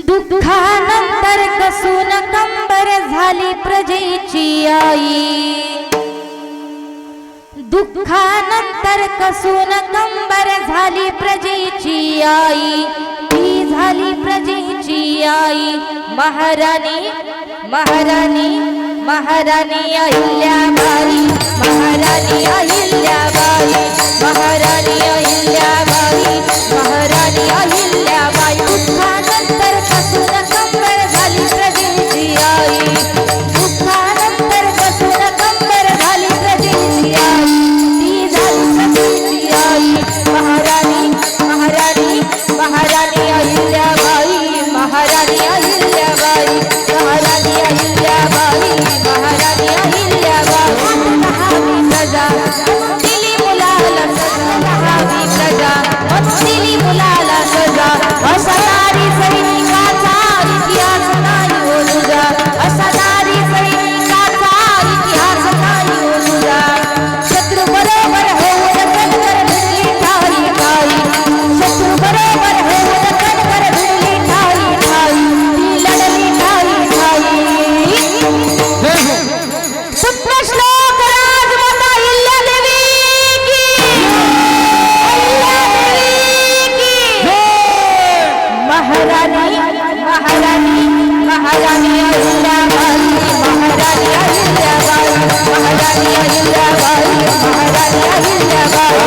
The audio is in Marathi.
दुःखानंतर कसून कंबर झाली प्रजेची आई। दुःखानंतर कसून कंबर झाली प्रजेची आई। ती झाली प्रजेची आई महाराणी महाराणी महाराणी अहिल्याबाई। महाराणी अहिल्याबाई महाराणी अहिल्याबाई महाराणी अहिल्याबाई। दुःखानंतर कसून कंबर झाली प्रजेची आई। दुःखानंतर कसून कंबर झाली प्रजेची आई। ती झाली प्रजेची आई महाराणी महाराणी महाराणी अहिल्याबाई महाराणी अहिल्याबाई महाराणी अहिल्याबाई महाराणी अहिल्याबाई। महावी प्रजा दिली मुलाला सजा। महावी प्रजा दिली मुलाला सजा। असा नारी सैनिकाचा इतिहास नाही हो तुझा। असा नारी सैनिकाचा इतिहास नाही हो तुझा। शत्रू बरोबर होऊन कणकर भिडली ठाई ठाई। शत्रू बरोबर होऊन कणकर भिडली ठाई ठाई। ती लढली ठाई ठाई। सुप्रश्लोक राजमाता अहिल्यादेवी की। अहिल्यादेवी की। महाराणी महाराणी महाराणी अहिल्याबाई महाराणी अहिल्याबाई महाराणी अहिल्याबाई महाराणी अहिल्याबाई।